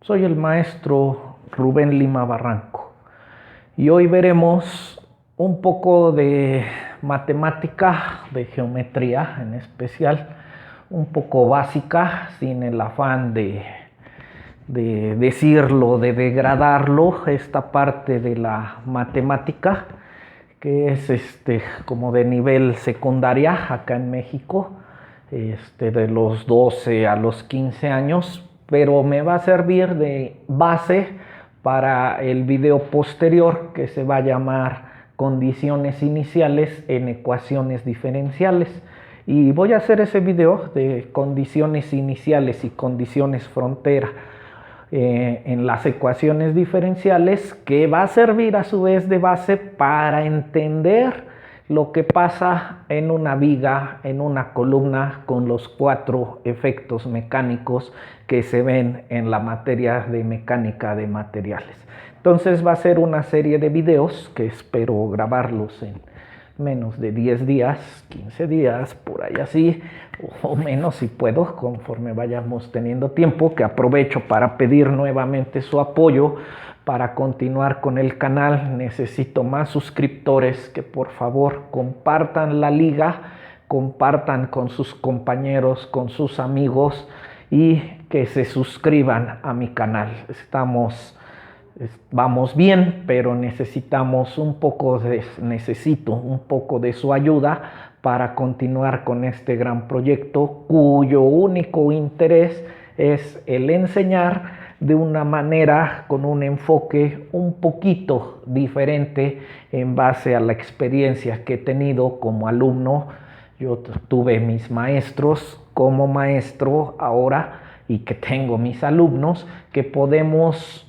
Soy el maestro Rubén Lima Barranco y hoy veremos un poco de matemática, de geometría en especial, un poco básica, sin el afán de decirlo, de degradarlo, esta parte de la matemática que es como de nivel secundaria acá en México, de los 12 a los 15 años, pero me va a servir de base para el video posterior que se va a llamar condiciones iniciales en ecuaciones diferenciales. Y voy a hacer ese video de condiciones iniciales y condiciones frontera en las ecuaciones diferenciales, que va a servir a su vez de base para entender lo que pasa en una viga, en una columna, con los 4 efectos mecánicos que se ven en la materia de mecánica de materiales. Entonces va a ser una serie de videos que espero grabarlos en menos de 10 días, 15 días, por ahí así, o menos si puedo, conforme vayamos teniendo tiempo, que aprovecho para pedir nuevamente su apoyo para continuar con el canal. Necesito más suscriptores, que por favor compartan la liga, compartan con sus compañeros, con sus amigos y que se suscriban a mi canal. Vamos bien, pero necesito un poco de su ayuda para continuar con este gran proyecto, cuyo único interés es el enseñar de una manera, con un enfoque un poquito diferente en base a la experiencia que he tenido como alumno. Yo tuve mis maestros como maestro ahora, y que tengo mis alumnos, que podemos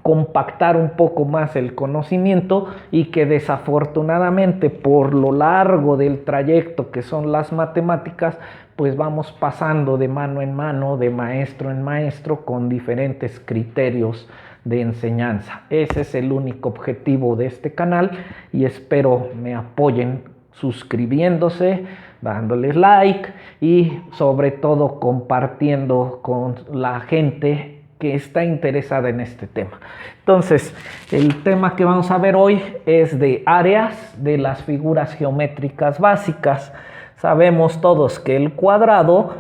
compactar un poco más el conocimiento, y que desafortunadamente por lo largo del trayecto que son las matemáticas, pues vamos pasando de mano en mano, de maestro en maestro, con diferentes criterios de enseñanza. Ese es el único objetivo de este canal, y espero me apoyen suscribiéndose, dándoles like y sobre todo compartiendo con la gente que está interesada en este tema. Entonces, el tema que vamos a ver hoy es de áreas de las figuras geométricas básicas. Sabemos todos que el cuadrado,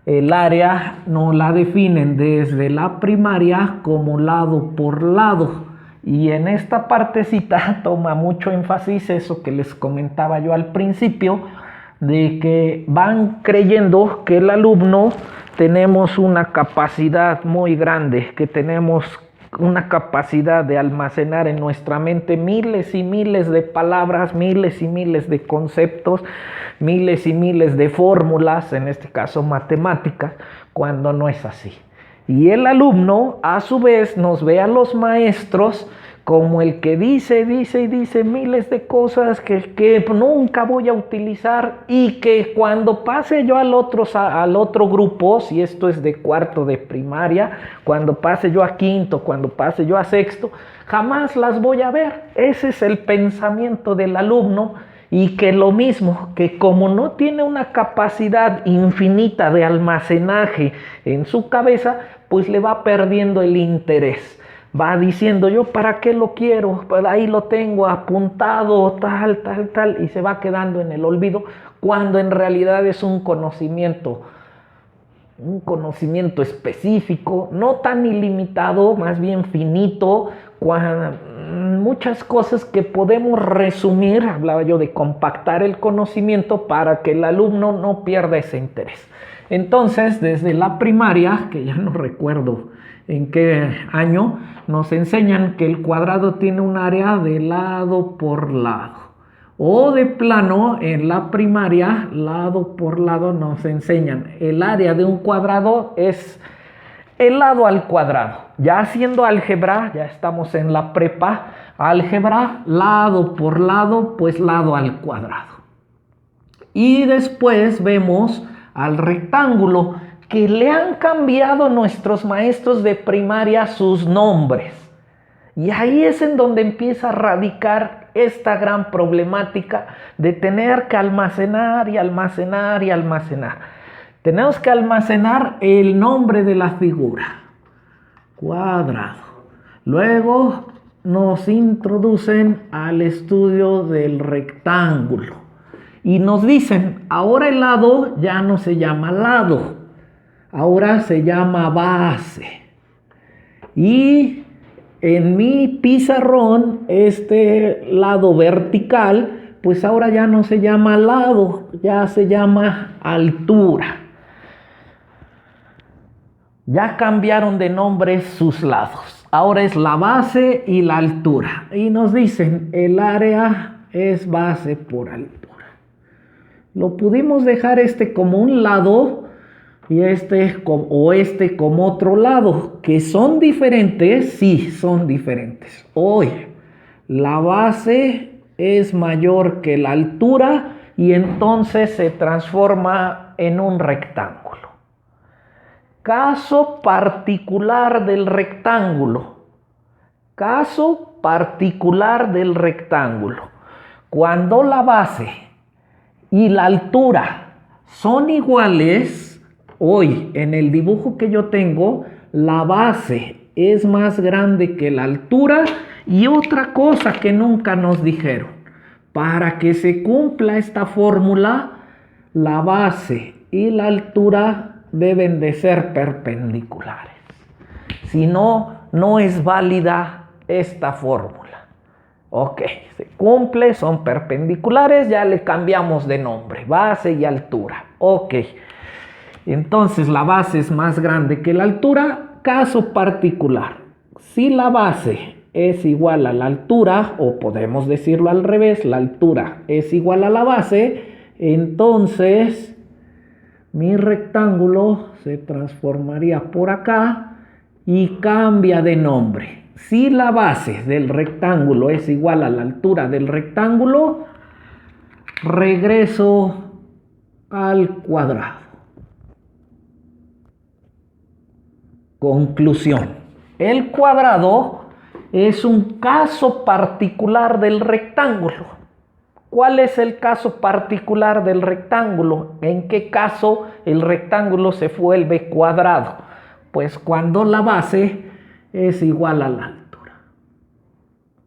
el área no la definen desde la primaria como lado por lado. Y en esta partecita toma mucho énfasis eso que les comentaba yo al principio, de que van creyendo que el alumno tenemos una capacidad muy grande, que tenemos una capacidad de almacenar en nuestra mente miles y miles de palabras, miles y miles de conceptos, miles y miles de fórmulas, en este caso matemáticas, cuando no es así. Y el alumno, a su vez, nos ve a los maestros como el que dice miles de cosas que nunca voy a utilizar, y que cuando pase yo al otro grupo, si esto es de cuarto de primaria, cuando pase yo a quinto, cuando pase yo a sexto, jamás las voy a ver. Ese es el pensamiento del alumno, y que lo mismo, que como no tiene una capacidad infinita de almacenaje en su cabeza, pues le va perdiendo el interés. Va diciendo, yo para qué lo quiero, pues ahí lo tengo apuntado, tal, y se va quedando en el olvido, cuando en realidad es un conocimiento específico, no tan ilimitado, más bien finito, muchas cosas que podemos resumir. Hablaba yo de compactar el conocimiento para que el alumno no pierda ese interés. Entonces, desde la primaria, que ya no recuerdo en qué año, nos enseñan que el cuadrado tiene un área de lado por lado. O de plano, en la primaria, lado por lado, nos enseñan el área de un cuadrado es el lado al cuadrado. Ya haciendo álgebra, ya estamos en la prepa, álgebra, lado por lado, pues lado al cuadrado. Y después vemos al rectángulo, que le han cambiado nuestros maestros de primaria sus nombres. Y ahí es en donde empieza a radicar esta gran problemática de tener que almacenar y almacenar y almacenar. Tenemos que almacenar el nombre de la figura. cuadrado. Luego nos introducen al estudio del rectángulo y nos dicen, ahora el lado ya no se llama lado, ahora se llama base. Y en mi pizarrón, este lado vertical, pues ahora ya no se llama lado, ya se llama altura. Ya cambiaron de nombre sus lados. Ahora es la base y la altura. Y nos dicen, el área es base por altura. Lo pudimos dejar como un lado y este como otro lado. ¿Que son diferentes? Sí, son diferentes. Hoy, la base es mayor que la altura y entonces se transforma en un rectángulo. Caso particular del rectángulo. Caso particular del rectángulo. Cuando la base y la altura son iguales, hoy en el dibujo que yo tengo, la base es más grande que la altura y otra cosa que nunca nos dijeron. Para que se cumpla esta fórmula, la base y la altura deben de ser perpendiculares. Si no, no es válida esta fórmula. Ok, se cumple, son perpendiculares, ya le cambiamos de nombre, base y altura. Ok, entonces la base es más grande que la altura, caso particular. Si la base es igual a la altura, o podemos decirlo al revés, la altura es igual a la base, entonces mi rectángulo se transformaría por acá y cambia de nombre. Si la base del rectángulo es igual a la altura del rectángulo, regreso al cuadrado. Conclusión. El cuadrado es un caso particular del rectángulo. ¿Cuál es el caso particular del rectángulo? ¿En qué caso el rectángulo se vuelve cuadrado? Pues cuando la base es igual a la altura.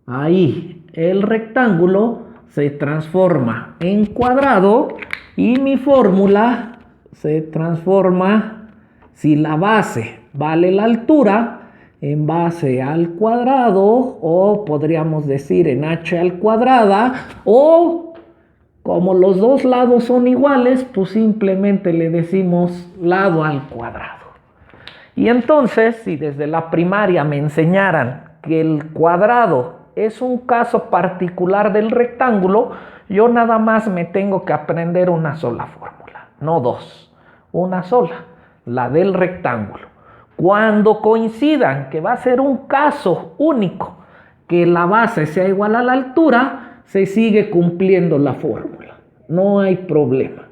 Ahí el rectángulo se transforma en cuadrado y mi fórmula se transforma, si la base vale la altura, en base al cuadrado, o podríamos decir en h al cuadrada, o como los dos lados son iguales, pues simplemente le decimos lado al cuadrado. Y entonces, si desde la primaria me enseñaran que el cuadrado es un caso particular del rectángulo, yo nada más me tengo que aprender una sola fórmula, no dos, una sola, la del rectángulo. Cuando coincidan que va a ser un caso único, que la base sea igual a la altura, se sigue cumpliendo la fórmula. No hay problema.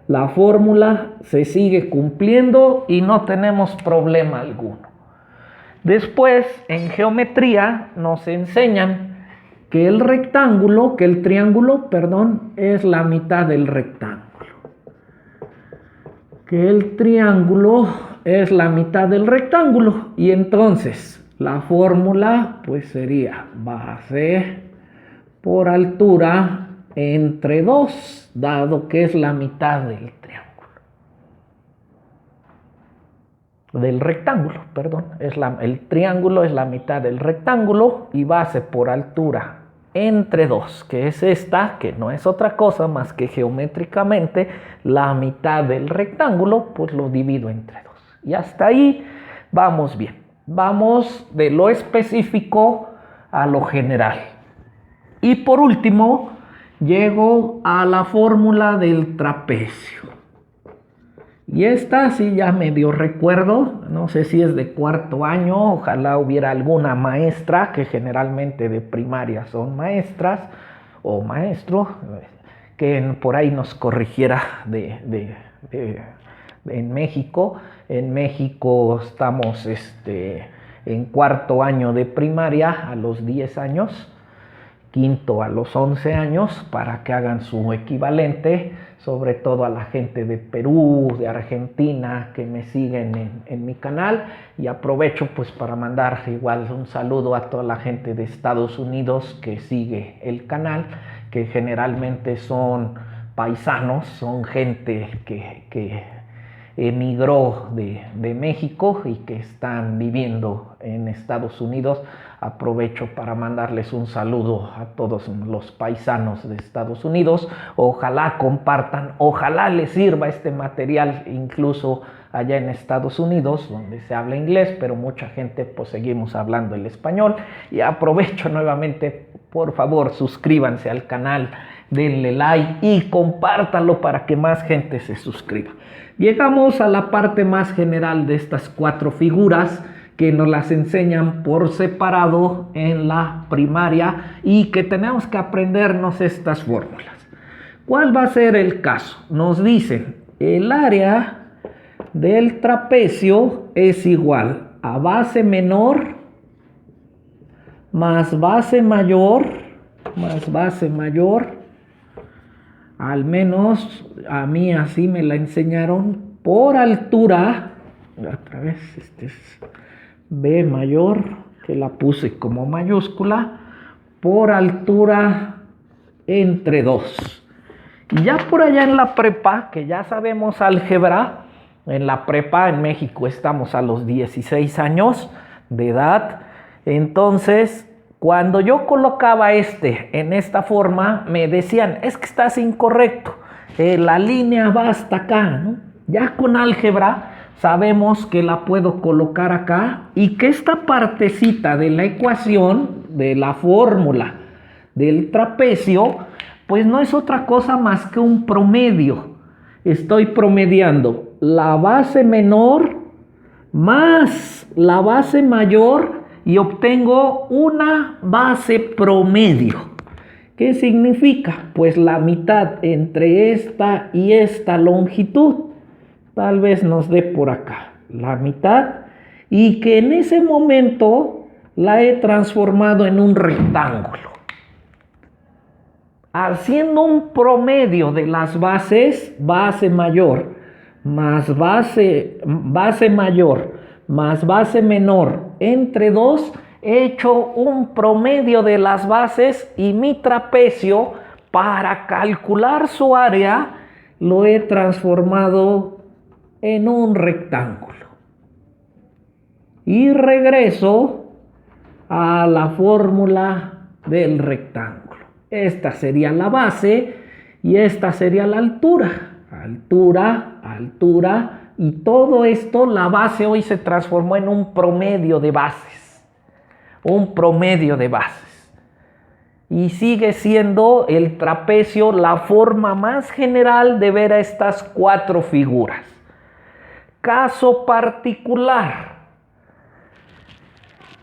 La fórmula se sigue cumpliendo y no tenemos problema alguno. Después, en geometría, nos enseñan que el triángulo, es la mitad del rectángulo. Que el triángulo es la mitad del rectángulo y entonces la fórmula pues sería base por altura entre 2, dado que es la mitad del triángulo. Del rectángulo, el triángulo es la mitad del rectángulo y base por altura entre 2, que es esta, que no es otra cosa más que geométricamente la mitad del rectángulo, pues lo divido entre 2. Y hasta ahí vamos bien. Vamos de lo específico a lo general. Y por último, llego a la fórmula del trapecio. Y esta sí ya medio recuerdo, no sé si es de cuarto año, ojalá hubiera alguna maestra, que generalmente de primaria son maestras o maestro, que por ahí nos corrigiera en México. En México estamos en cuarto año de primaria a los 10 años, quinto a los 11 años, para que hagan su equivalente. sobre todo a la gente de Perú, de Argentina, que me siguen en mi canal, y aprovecho pues para mandar igual un saludo a toda la gente de Estados Unidos que sigue el canal, que generalmente son paisanos, son gente que emigró de México y que están viviendo en Estados Unidos. Aprovecho para mandarles un saludo a todos los paisanos de Estados Unidos. Ojalá compartan, ojalá les sirva este material incluso allá en Estados Unidos, donde se habla inglés, pero mucha gente pues seguimos hablando el español. Y aprovecho nuevamente, por favor, suscríbanse al canal, denle like y compártanlo para que más gente se suscriba. Llegamos a la parte más general de estas 4 figuras que nos las enseñan por separado en la primaria y que tenemos que aprendernos estas fórmulas. ¿Cuál va a ser el caso? Nos dicen, el área del trapecio es igual a base menor más base mayor, al menos a mí así me la enseñaron, por altura, otra vez, este es B mayor, que la puse como mayúscula, por altura entre 2. Y ya por allá en la prepa, que ya sabemos álgebra, en la prepa en México estamos a los 16 años de edad, entonces cuando yo colocaba en esta forma, me decían, es que estás incorrecto, la línea va hasta acá, ¿no? Ya con álgebra sabemos que la puedo colocar acá y que esta partecita de la ecuación, de la fórmula del trapecio, pues no es otra cosa más que un promedio. Estoy promediando la base menor más la base mayor y obtengo una base promedio. ¿Qué significa? Pues la mitad entre esta y esta longitud. Tal vez nos dé por acá la mitad, y que en ese momento la he transformado en un rectángulo. Haciendo un promedio de las bases, base mayor más base mayor más base menor entre 2, he hecho un promedio de las bases y mi trapecio, para calcular su área, lo he transformado en un rectángulo. Y regreso a la fórmula del rectángulo. Esta sería la base y esta sería la altura. Altura, y todo esto, la base hoy se transformó en un promedio de bases. Y sigue siendo el trapecio la forma más general de ver a estas 4 figuras. Caso particular.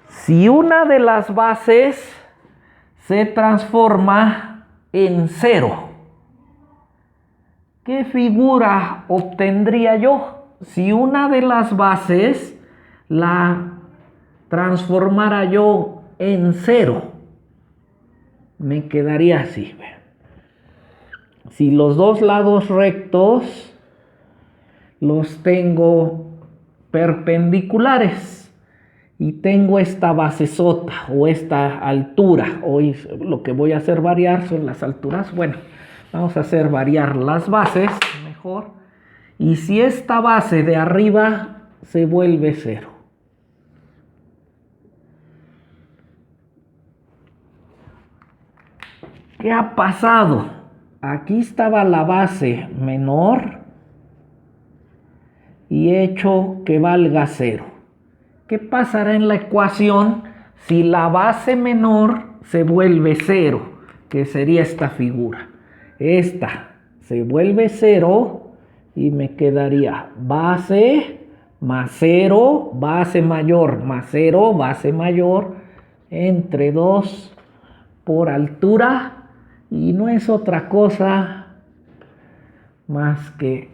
Si una de las bases se transforma en 0, ¿qué figura obtendría yo? Si una de las bases la transformara yo en 0, me quedaría así. Si los dos lados rectos los tengo perpendiculares y tengo esta basesota o esta altura, hoy lo que voy a hacer variar son las alturas. Bueno, vamos a hacer variar las bases mejor. Y si esta base de arriba se vuelve 0. ¿Qué ha pasado? Aquí estaba la base menor y he hecho que valga 0. ¿Qué pasará en la ecuación si la base menor se vuelve 0? Que sería esta figura. Esta se vuelve 0 y me quedaría base más 0, base mayor más 0, base mayor entre 2 por altura. Y no es otra cosa más que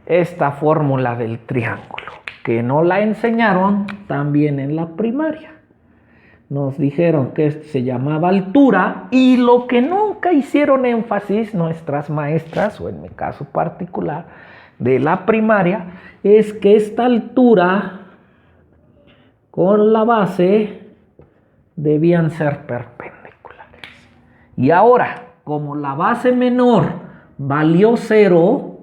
esta fórmula del triángulo, que no la enseñaron también en la primaria. nos dijeron que se llamaba altura, y lo que nunca hicieron énfasis nuestras maestras, o en mi caso particular, de la primaria, es que esta altura con la base debían ser perpendiculares. Y ahora, como la base menor valió 0,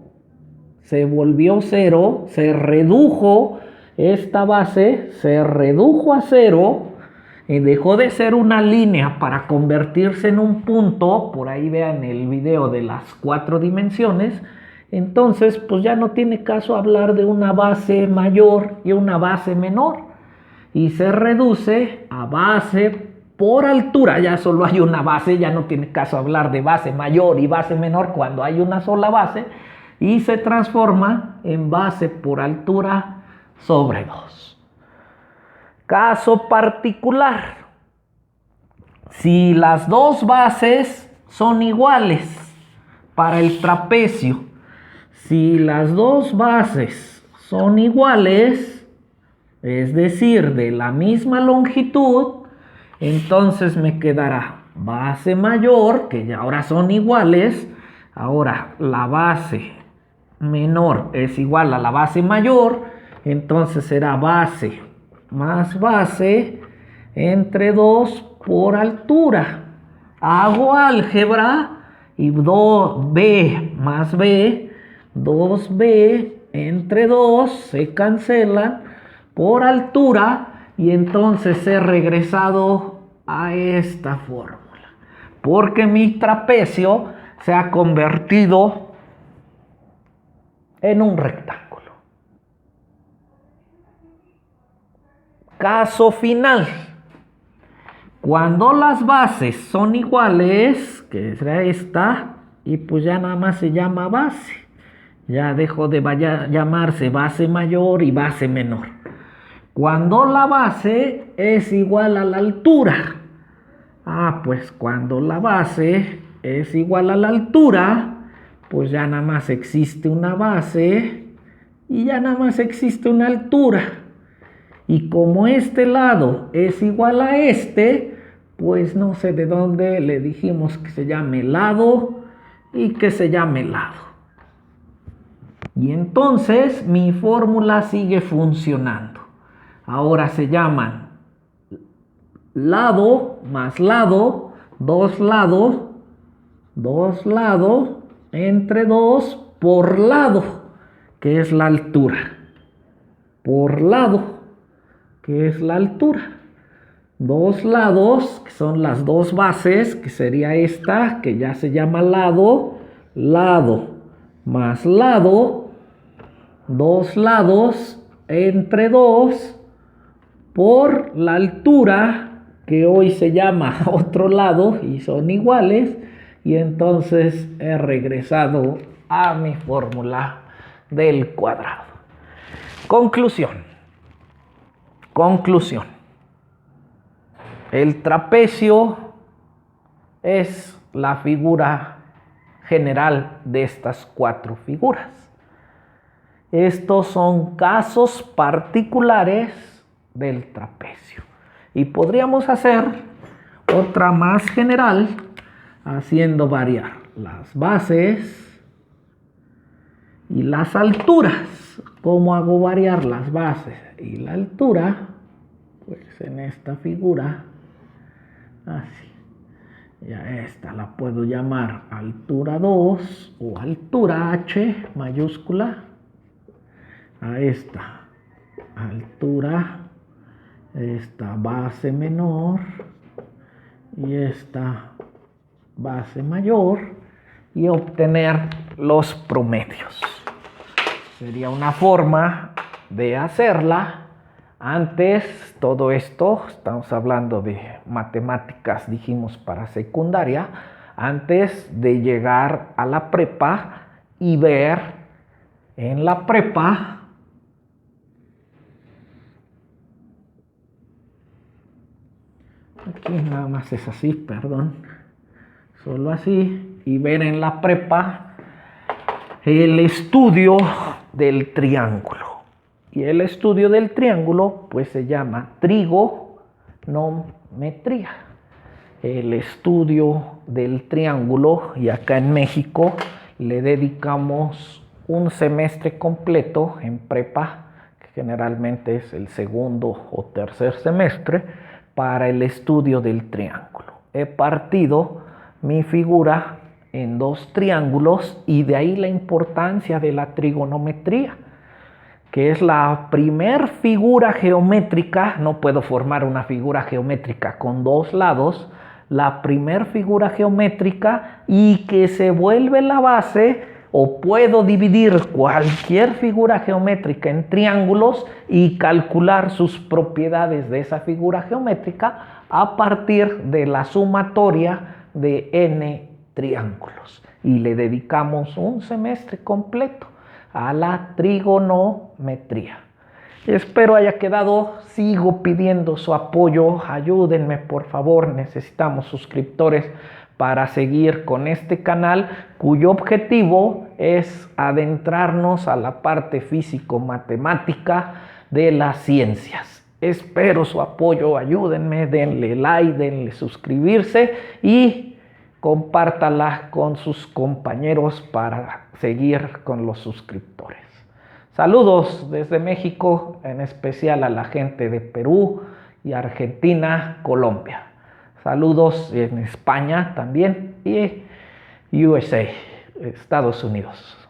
se volvió 0, se redujo, esta base se redujo a 0, y dejó de ser una línea para convertirse en un punto. Por ahí vean el video de las 4 dimensiones. Entonces, pues ya no tiene caso hablar de una base mayor y una base menor, y se reduce a base por altura. Ya solo hay una base, ya no tiene caso hablar de base mayor y base menor cuando hay una sola base, y se transforma en base por altura sobre 2. Caso particular: si las dos bases son iguales para el trapecio, si las dos bases son iguales, es decir, de la misma longitud, entonces me quedará base mayor, que ya ahora son iguales. Ahora la base menor es igual a la base mayor, entonces será base más base entre 2 por altura. Hago álgebra y b más b, 2b entre 2 se cancelan por altura, y entonces he regresado a esta fórmula, porque mi trapecio se ha convertido en un rectángulo. Caso final: cuando las bases son iguales, que será esta, y pues ya nada más se llama base, ya dejó de llamarse base mayor y base menor. Cuando la base es igual a la altura, pues cuando la base es igual a la altura, pues ya nada más existe una base y ya nada más existe una altura. Y como este lado es igual a este, pues no sé de dónde le dijimos que se llame lado y que se llame lado. Y entonces mi fórmula sigue funcionando. Ahora se llaman lado más lado, 2 lado entre 2 por lado, que es la altura, por lado, que es la altura. 2 lados, que son las dos bases, que sería esta, que ya se llama lado, lado más lado, 2 lados entre 2 por la altura, que hoy se llama otro lado, y son iguales, y entonces he regresado a mi fórmula del cuadrado. Conclusión. El trapecio es la figura general de estas 4 figuras. Estos son casos particulares del trapecio. Y podríamos hacer otra más general, haciendo variar las bases y las alturas. ¿Cómo hago variar las bases y la altura? Pues en esta figura, así. Ya esta la puedo llamar altura 2 o altura H mayúscula. A esta altura, esta base menor y esta base mayor, y obtener los promedios. Sería una forma de hacerla. Antes, todo esto, estamos hablando de matemáticas, dijimos, para secundaria, antes de llegar a la prepa y ver en la prepa aquí nada más es así, perdón, solo así, y ver en la prepa el estudio del triángulo. Y el estudio del triángulo pues se llama trigonometría. trigonometría. El estudio del triángulo, y acá en México le dedicamos un semestre completo en prepa, que generalmente es el segundo o tercer semestre, para el estudio del triángulo. He partido mi figura en 2 triángulos y de ahí la importancia de la trigonometría, que es la primer figura geométrica. No puedo formar una figura geométrica con 2 lados, la primer figura geométrica, y que se vuelve la base, o puedo dividir cualquier figura geométrica en triángulos y calcular sus propiedades de esa figura geométrica a partir de la sumatoria de n triángulos. Y le dedicamos un semestre completo a la trigonometría. Espero haya quedado. Sigo pidiendo su apoyo. Ayúdenme, por favor. Necesitamos suscriptores para seguir con este canal, cuyo objetivo es adentrarnos a la parte físico-matemática de las ciencias. Espero su apoyo. Ayúdenme, denle like, denle suscribirse y compártala con sus compañeros para seguir con los suscriptores. Saludos desde México, en especial a la gente de Perú y Argentina, Colombia. Saludos en España también y USA, Estados Unidos.